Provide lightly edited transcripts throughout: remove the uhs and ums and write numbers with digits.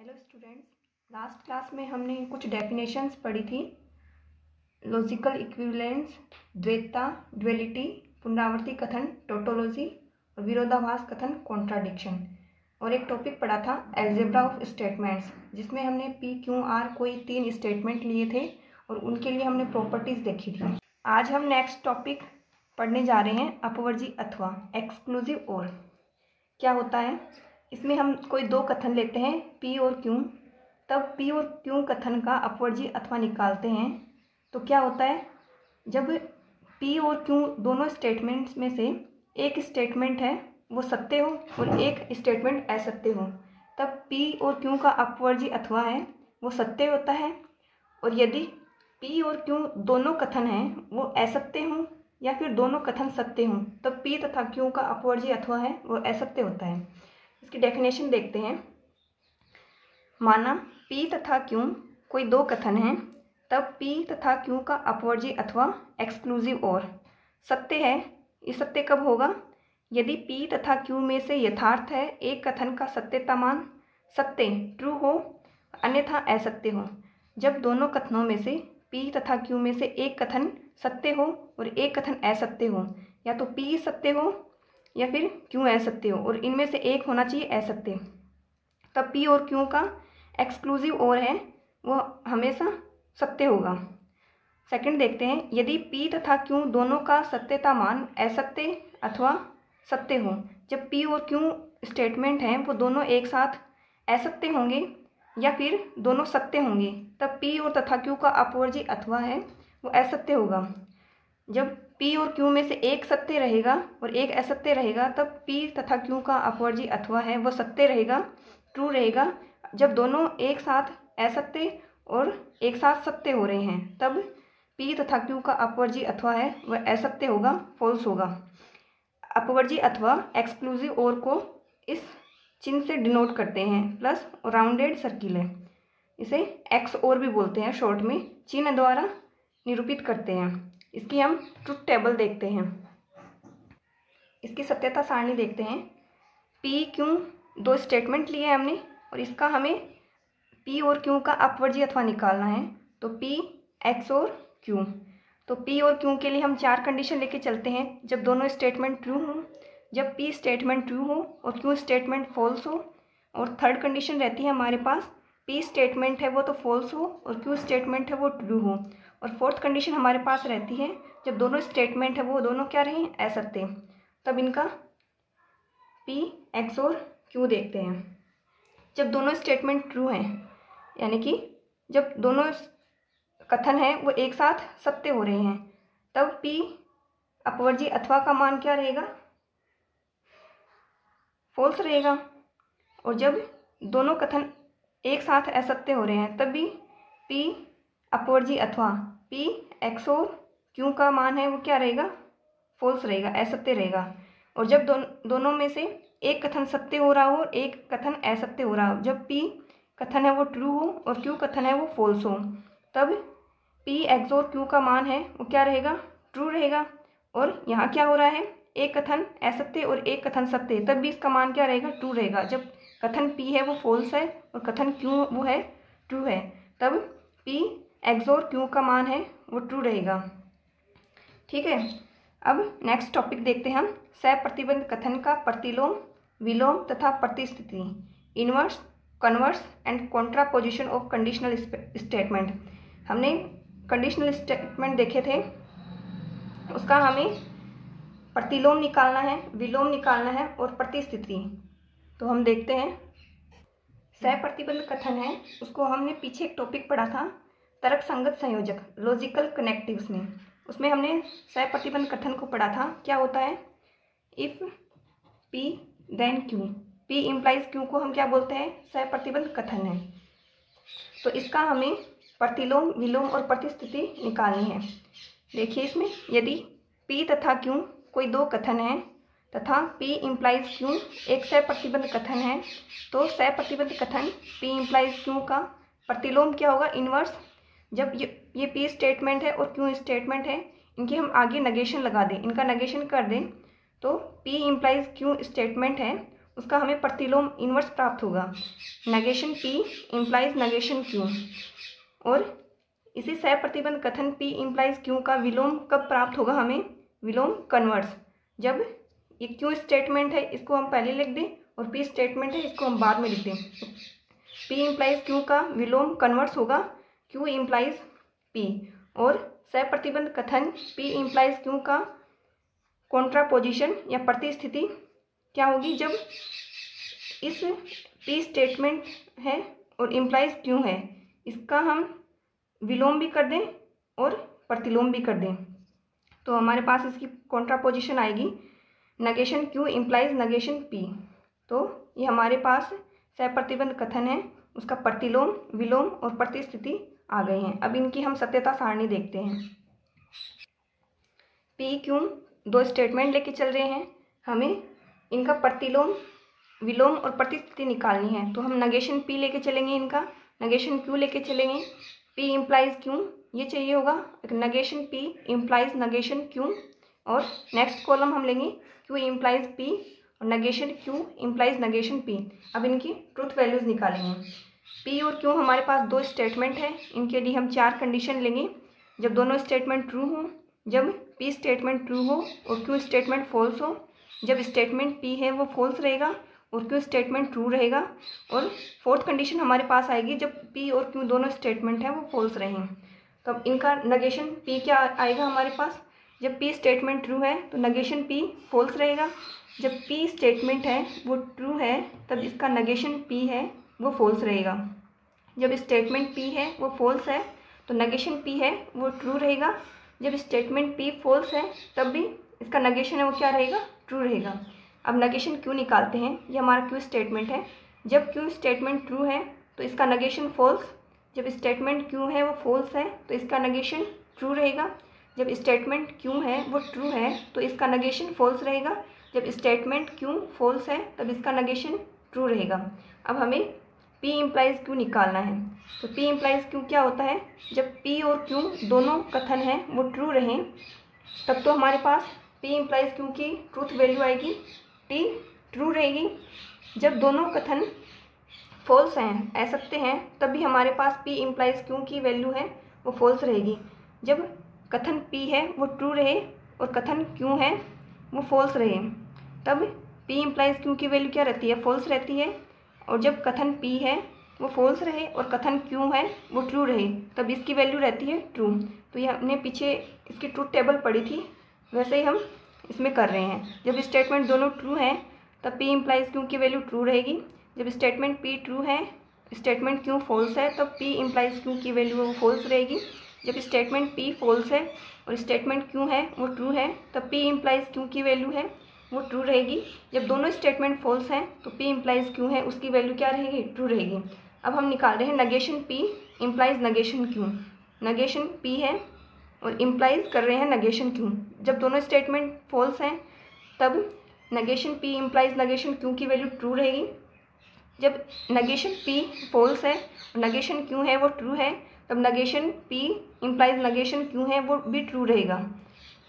Hello students, last class में हमने कुछ डेफिनेशंस पढ़ी थी। लॉजिकल इक्विवेलेंस, द्वैतता, ड्युअलिटी, पुनरावर्ती कथन, टोटोलॉजी और विरोधाभास कथन, कॉन्ट्राडिक्शन। और एक टॉपिक पढ़ा था एल्जेब्रा ऑफ स्टेटमेंट्स, जिसमें हमने पी क्यू आर कोई 3 स्टेटमेंट लिए थे और उनके लिए हमने प्रॉपर्टीज़ देखी थी। आज हम नेक्स्ट टॉपिक पढ़ने जा रहे हैं अपवर्जी अथवा, एक्सक्लूसिव और। क्या होता है, इसमें हम कोई 2 कथन लेते हैं P और Q, तब P और Q कथन का अपवर्जी अथवा निकालते हैं। तो क्या होता है, जब P और Q दोनों स्टेटमेंट्स में से एक स्टेटमेंट है वो सत्य हो और एक स्टेटमेंट असत्य हो, तब P और Q का अपवर्जी अथवा है वो सत्य होता है। और यदि P और Q दोनों कथन हैं वो असत्य हों या फिर दोनों कथन सत्य हों, तब P तथा Q का अपवर्जी अथवा है वो असत्य होता है। इसकी डेफिनेशन देखते हैं। माना P तथा Q कोई 2 कथन हैं, तब P तथा Q का अपवर्जी अथवा एक्सक्लूसिव और सत्य है। ये सत्य कब होगा, यदि P तथा Q में से यथार्थ है एक कथन का सत्यता मान सत्य ट्रू हो, अन्यथा असत्य हो। जब दोनों कथनों में से P तथा Q में से एक कथन सत्य हो और एक कथन असत्य हो, या तो P सत्य हो या फिर Q असत्य हो और इनमें से एक होना चाहिए असत्य, तब P और Q का एक्सक्लूसिव और है वो हमेशा सत्य होगा। सेकंड देखते हैं, यदि P तथा Q दोनों का सत्यता मान असत्य अथवा सत्य हो। जब P और Q स्टेटमेंट हैं वो दोनों एक साथ असत्य होंगे या फिर दोनों सत्य होंगे, तब P और तथा Q का अपवर्जी अथवा है वो असत्य होगा। जब P और Q में से एक सत्य रहेगा और एक असत्य रहेगा, तब P तथा Q का अपवर्जी अथवा है वो सत्य रहेगा, ट्रू रहेगा। जब दोनों एक साथ असत्य और एक साथ सत्य हो रहे हैं, तब P तथा Q का अपवर्जी अथवा है वह असत्य होगा, फॉल्स होगा। अपवर्जी अथवा एक्सक्लूसिव और को इस चिन्ह से डिनोट करते हैं, प्लस राउंडेड सर्किल है, इसे एक्स और भी बोलते हैं, शॉर्ट में चिन्ह द्वारा निरूपित करते हैं। इसकी हम ट्रुथ टेबल देखते हैं, इसकी सत्यता सारणी देखते हैं। P Q 2 स्टेटमेंट लिए हमने और इसका हमें P और Q का अपवर्जी अथवा निकालना है। तो P X और Q, तो P और Q के लिए हम 4 कंडीशन लेके चलते हैं। जब दोनों स्टेटमेंट ट्रू हो, जब P स्टेटमेंट ट्रू हो और Q स्टेटमेंट फॉल्स हो, और थर्ड कंडीशन रहती है हमारे पास, P स्टेटमेंट है वो तो फॉल्स हो और Q स्टेटमेंट है वो ट्रू हो। और फोर्थ कंडीशन हमारे पास रहती है, जब दोनों स्टेटमेंट है वो दोनों क्या रहे, असत्य, तब इनका P X और Q देखते हैं। जब दोनों स्टेटमेंट ट्रू हैं, यानी कि जब दोनों कथन हैं वो एक साथ सत्य हो रहे हैं, तब P अपवर्जी अथवा का मान क्या रहेगा, फॉल्स रहेगा। और जब दोनों कथन एक साथ असत्य हो रहे हैं, तब भी P अपवर्जी अथवा P X और Q का मान है वो क्या रहेगा, फॉल्स रहेगा, असत्य रहेगा। और जब दोनों में से एक कथन सत्य हो रहा हो और एक कथन असत्य हो रहा हो, जब P कथन है वो ट्रू हो और Q कथन है वो फॉल्स हो, तब P X और Q का मान है वो क्या रहेगा, ट्रू रहेगा। और यहाँ क्या हो रहा है, एक कथन असत्य और एक कथन सत्य, तब भी इसका मान क्या रहेगा, ट्रू रहेगा। जब कथन P है वो फॉल्स है और कथन Q वो है ट्रू है, तब P X और Q का मान है वो ट्रू रहेगा। ठीक है, अब नेक्स्ट टॉपिक देखते हैं हम, सहप्रतिबंध कथन का प्रतिलोम, विलोम तथा प्रतिस्थिति, inverse, converse and contrapositon of conditional statement. हमने कंडीशनल स्टेटमेंट देखे थे, उसका हमें प्रतिलोम निकालना है, विलोम निकालना है और प्रतिस्थिति। तो हम देखते हैं, सहप्रतिबंध कथन है उसको हमने पीछे एक टॉपिक पढ़ा था, तर्क संगत संयोजक, लॉजिकल कनेक्टिव्स में, उसमें हमने सहप्रतिबंध कथन को पढ़ा था। क्या होता है, if P then Q, P implies Q को हम क्या बोलते हैं, सहप्रतिबंध कथन है। तो इसका हमें प्रतिलोम, विलोम और प्रतिस्थिति निकालनी है। देखिए इसमें, यदि P तथा Q कोई 2 कथन है तथा P इम्प्लाइज Q एक सहप्रतिबंध कथन है, तो सहप्रतिबंध कथन P इम्प्लाइज Q का प्रतिलोम क्या होगा, इनवर्स। जब ये P स्टेटमेंट है और Q स्टेटमेंट है, इनके हम आगे नेगेशन लगा दें, इनका नेगेशन कर दें, तो P इम्प्लाइज Q स्टेटमेंट है उसका हमें प्रतिलोम इन्वर्स प्राप्त होगा। Negation P implies negation Q। और इसी सहप्रतिबंध कथन P इम्प्लाइज Q का विलोम कब प्राप्त होगा हमें? विलोम कन्वर्स। जब ये Q स्टेटमेंट है इसको हम पहले लिख दें और P स्टेटमेंट है इसको हम बाद में लिख दें। P इम्प्लाइज Q का विलोम कन्वर्स होगा Q इम्प्लाइज P। और सहप्रतिबंध कथन P इम्प्लाइज Q का कॉन्ट्रापोजिशन या प्रतिस्थिति क्या होगी? जब इस P स्टेटमेंट है और इम्प्लाइज Q है, इसका हम विलोम भी कर दें और प्रतिलोम भी कर दें, तो हमारे पास इसकी कॉन्ट्रापोजिशन आएगी negation Q implies negation P। तो ये हमारे पास सहप्रतिबंध कथन है, उसका प्रतिलोम, विलोम और प्रतिस्थिति आ गए हैं। अब इनकी हम सत्यता सारणी देखते हैं। P Q दो स्टेटमेंट लेके चल रहे हैं, हमें इनका प्रतिलोम, विलोम और प्रतिस्थिति निकालनी है। तो हम नेगेशन P लेके चलेंगे, इनका नेगेशन Q लेके चलेंगे। P इम्प्लाइज Q ये चाहिए होगा, negation P implies negation Q। और नेक्स्ट कॉलम हम लेंगे Q इम्प्लाइज P और negation Q implies negation P। अब इनकी ट्रूथ वैल्यूज़ निकालेंगे। P और Q हमारे पास दो स्टेटमेंट है, इनके लिए हम 4 कंडीशन लेंगे। जब दोनों स्टेटमेंट ट्रू हो, जब P स्टेटमेंट ट्रू हो और Q स्टेटमेंट फॉल्स हो, जब स्टेटमेंट P है वो फॉल्स रहेगा और Q स्टेटमेंट ट्रू रहेगा। और फोर्थ कंडीशन हमारे पास आएगी जब P और Q दोनों स्टेटमेंट हैं वो फॉल्स रहें। तब इनका नेगेशन P क्या आएगा हमारे पास? जब P स्टेटमेंट ट्रू है तो नेगेशन P फॉल्स रहेगा। जब P स्टेटमेंट है वो ट्रू है तब इसका नेगेशन P है वो फॉल्स रहेगा। जब स्टेटमेंट P है वो फॉल्स है तो नेगेशन P है वो ट्रू रहेगा। जब स्टेटमेंट P फॉल्स है तब भी इसका नेगेशन है वो क्या रहेगा? ट्रू रहेगा। अब नेगेशन Q निकालते हैं, ये हमारा Q स्टेटमेंट है। जब Q स्टेटमेंट ट्रू है तो इसका नेगेशन फॉल्स, जब स्टेटमेंट Q है वो फॉल्स है तो इसका नेगेशन ट्रू रहेगा। जब स्टेटमेंट Q है वो ट्रू है तो इसका नेगेशन फॉल्स रहेगा। जब स्टेटमेंट Q फॉल्स है तब इसका नेगेशन ट्रू रहेगा। अब हमें P इम्प्लाइज Q निकालना है। तो P इम्प्लाइज Q क्या होता है? जब P और Q दोनों कथन हैं वो ट्रू रहें तब तो हमारे पास P इम्प्लाइज Q की ट्रूथ वैल्यू आएगी T ट्रू रहेगी। जब दोनों कथन फॉल्स हैं, असत्य हैं, तब भी हमारे पास P इम्प्लाइज Q की वैल्यू है वो फॉल्स रहेगी। जब कथन P है वो ट्रू रहे और कथन Q है वो फॉल्स रहे तब P इम्प्लाइज Q की वैल्यू क्या रहती है? फॉल्स रहती है। और जब कथन P है वो फॉल्स रहे और कथन Q है वो ट्रू रहे तब इसकी वैल्यू रहती है ट्रू। तो ये हमने पीछे इसकी ट्रूथ टेबल पढ़ी थी, वैसे ही हम इसमें कर रहे हैं। जब स्टेटमेंट दोनों ट्रू हैं तब P इम्प्लाइज Q की वैल्यू ट्रू रहेगी। जब स्टेटमेंट P ट्रू है, स्टेटमेंट Q फॉल्स है तब P इम्प्लाइज Q की वैल्यू वो फॉल्स रहेगी। जब स्टेटमेंट P फॉल्स है और स्टेटमेंट Q है वो ट्रू है तब P इम्प्लाइज Q की वैल्यू है वो ट्रू रहेगी। जब दोनों स्टेटमेंट फॉल्स हैं तो P इम्प्लाइज Q है उसकी वैल्यू क्या रहेगी? ट्रू रहेगी। अब हम निकाल रहे हैं negation P implies negation Q। Negation P है और इम्प्लाइज कर रहे हैं नेगेशन Q। जब दोनों स्टेटमेंट फॉल्स हैं तब negation P implies negation Q की वैल्यू ट्रू रहेगी। जब नेगेशन P फॉल्स है और नेगेशन Q है वो ट्रू है तब negation P implies negation Q है वो भी ट्रू रहेगा।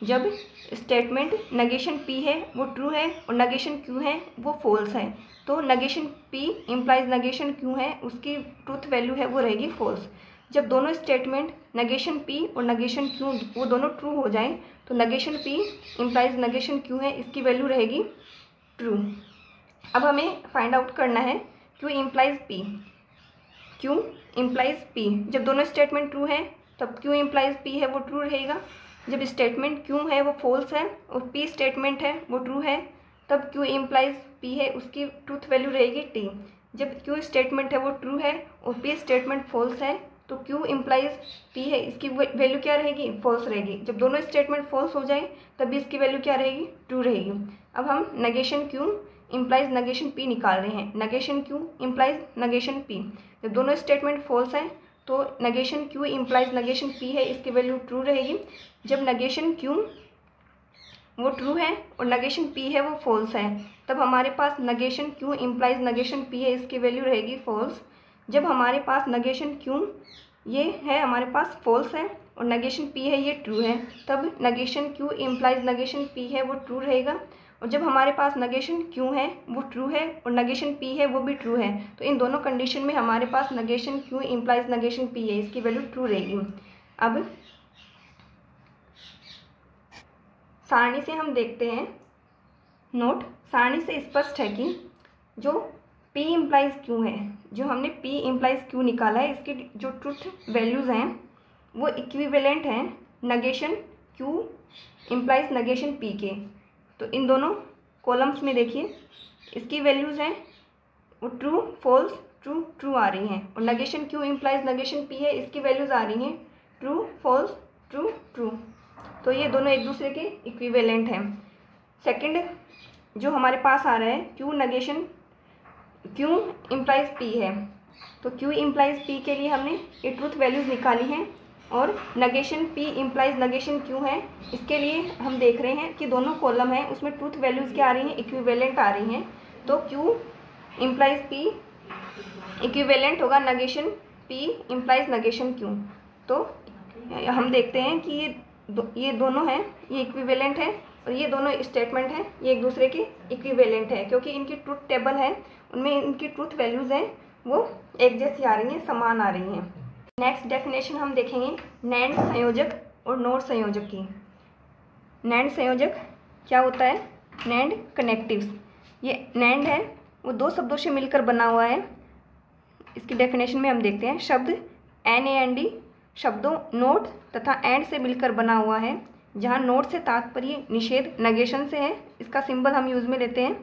जब स्टेटमेंट नेगेशन P है वो ट्रू है और नेगेशन Q है वो फॉल्स है तो negation P implies negation Q है उसकी ट्रूथ वैल्यू है वो रहेगी फॉल्स। जब दोनों स्टेटमेंट नेगेशन P और नेगेशन Q वो दोनों ट्रू हो जाएं तो negation P implies negation Q है इसकी वैल्यू रहेगी ट्रू। अब हमें फाइंड आउट करना है Q implies P। Q implies P जब दोनों स्टेटमेंट ट्रू है तब Q इम्प्लाइज P है वो ट्रू रहेगा। जब स्टेटमेंट Q है वो फॉल्स है और P स्टेटमेंट है वो ट्रू है तब Q इम्प्लाइज P है उसकी ट्रूथ वैल्यू रहेगी T। जब Q स्टेटमेंट है वो ट्रू है और P स्टेटमेंट फॉल्स है तो Q इम्प्लाइज P है इसकी वैल्यू क्या रहेगी? फॉल्स रहेगी। जब दोनों स्टेटमेंट फॉल्स हो जाए तब भी इसकी वैल्यू क्या रहेगी? ट्रू रहेगी। अब हम negation Q implies negation P निकाल रहे हैं। Negation Q implies negation P। जब दोनों स्टेटमेंट फॉल्स हैं तो negation Q implies negation P है इसकी वैल्यू ट्रू रहेगी। जब नेगेशन Q वो ट्रू है और नेगेशन P है वो फॉल्स है तब हमारे पास negation Q implies negation P है इसकी वैल्यू रहेगी फॉल्स। जब हमारे पास नेगेशन Q ये है हमारे पास फॉल्स है और नेगेशन P है ये ट्रू है तब negation Q implies negation P है वो ट्रू रहेगा। और जब हमारे पास नेगेशन क्यू है वो ट्रू है और नेगेशन पी है वो भी ट्रू है, तो इन दोनों कंडीशन में हमारे पास negation Q implies negation P है, इसकी वैल्यू ट्रू रहेगी। अब सारणी से हम देखते हैं नोट। सारणी से स्पष्ट है कि जो P इम्प्लाइज Q है, जो हमने P इम्प्लाइज Q निकाला है, इसकी जो ट्रुथ वैल्यूज़ हैं वो इक्विवेलेंट हैं negation Q implies negation P के। तो इन दोनों कॉलम्स में देखिए इसकी वैल्यूज़ हैं वो ट्रू फॉल्स ट्रू ट्रू आ रही हैं, और negation Q implies negation P है, इसकी वैल्यूज़ आ रही हैं ट्रू फॉल्स ट्रू ट्रू। तो ये दोनों एक दूसरे के इक्विवेलेंट हैं। सेकंड जो हमारे पास आ रहा है Q negation Q implies P है, तो Q इम्प्लाइज P के लिए हमने ये ट्रूथ वैल्यूज़ निकाली हैं, और negation P implies negation Q है, इसके लिए हम देख रहे हैं कि दोनों कॉलम हैं उसमें ट्रूथ वैल्यूज़ क्या आ रही हैं, इक्विवेलेंट आ रही हैं। तो Q इम्प्लाइज P इक्विवेलेंट होगा negation P implies negation Q। तो हम देखते हैं कि ये दोनों हैं, ये इक्विवेलेंट है, और ये दोनों स्टेटमेंट हैं ये एक दूसरे के इक्विवेलेंट है, क्योंकि इनकी ट्रूथ टेबल है उनमें इनकी ट्रूथ वैल्यूज़ हैं वो एक जैसी आ रही हैं, समान आ रही हैं। नेक्स्ट डेफिनेशन हम देखेंगे नैंड संयोजक और नोर संयोजक की। नैंड संयोजक क्या होता है, नैंड कनेक्टिव्स। ये नैंड है वो दो शब्दों से मिलकर बना हुआ है। इसकी डेफिनेशन में हम देखते हैं शब्द NAND शब्दों नोट तथा एंड से मिलकर बना हुआ है, जहाँ नोट से तात्पर्य निषेध नेगेशन से है, इसका सिंबल हम यूज़ में लेते हैं,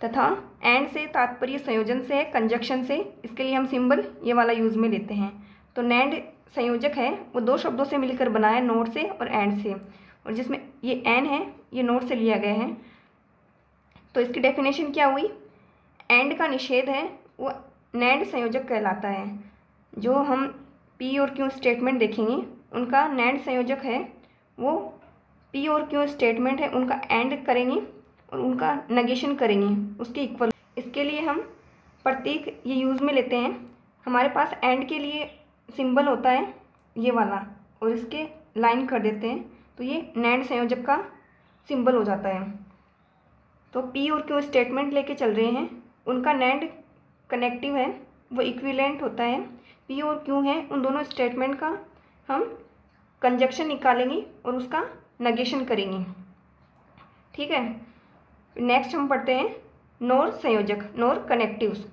तथा एंड से तात्पर्य संयोजन से है, कंजक्शन से, इसके लिए हम सिंबल ये वाला यूज़ में लेते हैं। तो नैंड संयोजक है वो दो शब्दों से मिलकर बना है, नोट से और एंड से, और जिसमें ये एन है ये नोट से लिया गया है। तो इसकी डेफिनेशन क्या हुई, एंड का निषेध है वो नैंड संयोजक कहलाता है। जो हम P और Q स्टेटमेंट देखेंगे उनका नैंड संयोजक है वो P और Q स्टेटमेंट है उनका एंड करेंगे और उनका नेगेशन करेंगे उसके इक्वल। इसके लिए हम प्रतीक ये यूज़ में लेते हैं। हमारे पास एंड के लिए सिंबल होता है ये वाला, और इसके लाइन कर देते हैं, तो ये नैंड संयोजक का सिंबल हो जाता है। तो P और Q स्टेटमेंट लेके चल रहे हैं, उनका नैंड कनेक्टिव है वो इक्विवेलेंट होता है। P और Q है उन दोनों स्टेटमेंट का हम कंजक्शन निकालेंगे और उसका नेगेशन करेंगे, ठीक है। नेक्स्ट हम पढ़ते हैं नोर संयोजक, नोर कनेक्टिव्स।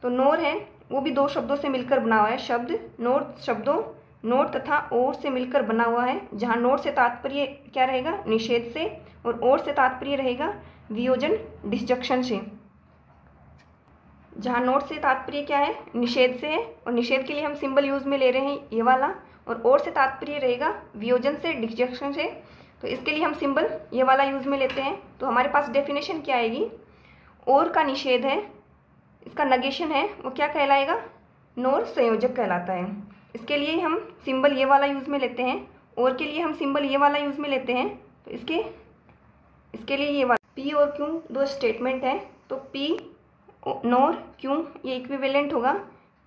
तो नोर है वो भी दो शब्दों से मिलकर बना हुआ है, शब्द नोर शब्दों नोट तथा और से मिलकर बना हुआ है, जहाँ नोट से तात्पर्य क्या रहेगा, निषेध से, और से तात्पर्य रहेगा वियोजन डिस्जंक्शन से। जहाँ नोट से तात्पर्य क्या है, निषेध से है, और निषेध के लिए हम सिंबल यूज़ में ले रहे हैं ये वाला, और से तात्पर्य रहेगा वियोजन से डिस्जंक्शन से, तो इसके लिए हम सिंबल ये वाला यूज़ में लेते हैं। तो हमारे पास डेफिनेशन क्या आएगी, और का निषेध है, इसका नेगेशन है वो क्या कहलाएगा, नोर संयोजक कहलाता है। इसके लिए हम सिंबल ये वाला यूज़ में लेते हैं, और के लिए हम सिंबल ये वाला यूज़ में लेते हैं। तो इसके लिए ये वाला P और Q दो स्टेटमेंट है, तो P नोर Q ये इक्विवेलेंट होगा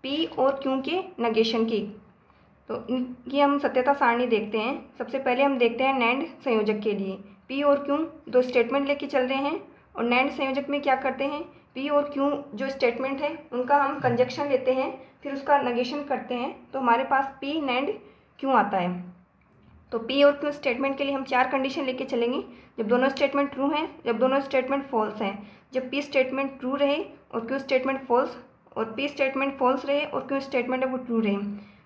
P और Q के नेगेशन की। तो इनकी हम सत्यता सारणी देखते हैं। सबसे पहले हम देखते हैं नैंड संयोजक के लिए P और Q दो स्टेटमेंट लेके चल रहे हैं, और नैंड संयोजक में क्या करते हैं, P और Q जो स्टेटमेंट है उनका हम कंजक्शन लेते हैं, फिर उसका नेगेशन करते हैं, तो हमारे पास P नैंड Q आता है। तो P और Q स्टेटमेंट के लिए हम चार कंडीशन लेके चलेंगे, जब दोनों स्टेटमेंट ट्रू हैं, जब दोनों स्टेटमेंट फॉल्स हैं, जब P स्टेटमेंट ट्रू रहे और Q स्टेटमेंट फॉल्स, और P स्टेटमेंट फॉल्स रहे और Q स्टेटमेंट है वो ट्रू रहे,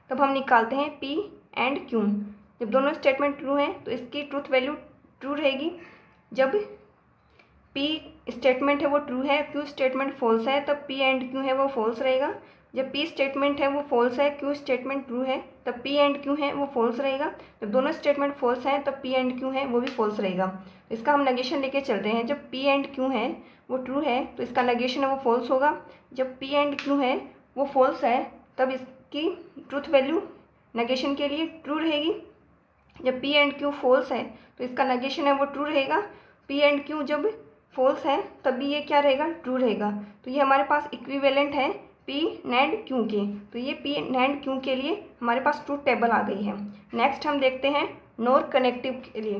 तब हम निकालते हैं P एंड Q। जब दोनों स्टेटमेंट ट्रू हैं तो इसकी ट्रूथ वैल्यू ट्रू रहेगी। जब P स्टेटमेंट है वो ट्रू है, Q स्टेटमेंट फॉल्स है, तब P एंड Q है वो फॉल्स रहेगा। जब P स्टेटमेंट है वो फॉल्स है, Q स्टेटमेंट ट्रू है, तब P एंड Q है वो फॉल्स रहेगा। जब दोनों स्टेटमेंट फॉल्स हैं तब P एंड Q है वो भी फॉल्स रहेगा। इसका हम नेगेशन लेके चल रहे हैं। जब P एंड Q है वो ट्रू है तो इसका नेगेशन है वो फॉल्स होगा। जब P एंड Q है वो फॉल्स है तब इसकी ट्रूथ वैल्यू नेगेशन के लिए ट्रू रहेगी। जब P एंड Q फॉल्स है तो इसका नेगेशन है वो ट्रू रहेगा। P एंड Q जब फॉल्स है तब भी ये क्या रहेगा, ट्रू रहेगा। तो ये हमारे पास इक्विवेलेंट है P नैंड Q के, तो ये P नैंड Q के लिए हमारे पास ट्रूथ टेबल आ गई है। नेक्स्ट हम देखते हैं नोर कनेक्टिव के लिए।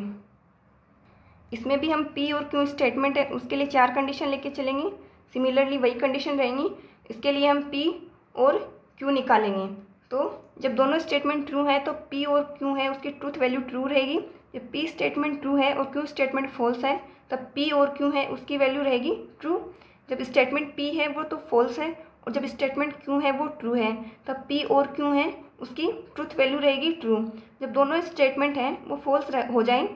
इसमें भी हम पी और क्यू स्टेटमेंट है उसके लिए 4 कंडीशन लेके चलेंगे। सिमिलरली वही कंडीशन रहेंगी, इसके लिए हम पी और क्यू निकालेंगे। तो जब दोनों स्टेटमेंट ट्रू है तो पी और क्यू है उसकी ट्रूथ वैल्यू ट्रू रहेगी। जब पी स्टेटमेंट ट्रू है और क्यू स्टेटमेंट फॉल्स है तब पी और क्यू है उसकी वैल्यू रहेगी ट्रू। जब स्टेटमेंट पी है वो तो फॉल्स है और जब स्टेटमेंट क्यू है वो ट्रू है तब पी और क्यू है उसकी ट्रूथ वैल्यू रहेगी ट्रू। जब दोनों स्टेटमेंट हैं वो फॉल्स हो जाएं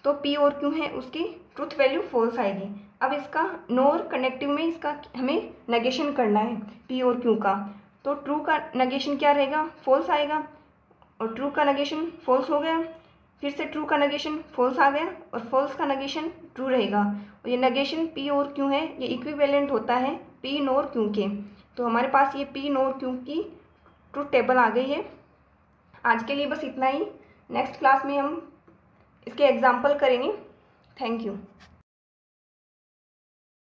तो पी और क्यू है उसकी ट्रूथ वैल्यू फॉल्स आएगी। अब इसका नोर कनेक्टिव में इसका हमें नेगेशन करना है पी और क्यू का। तो ट्रू का नेगेशन क्या रहेगा, फॉल्स आएगा, और ट्रू का नेगेशन फॉल्स हो गया, फिर से ट्रू का नेगेशन फॉल्स आ गया और फॉल्स का नेगेशन ट्रू रहेगा। और ये नेगेशन पी और क्यू है ये इक्विवेलेंट होता है पी नोर क्यू के। तो हमारे पास ये पी नोर क्यू की ट्रूथ टेबल आ गई है। आज के लिए बस इतना ही। नेक्स्ट क्लास में हम इसके एग्जाम्पल करेंगे। Thank you.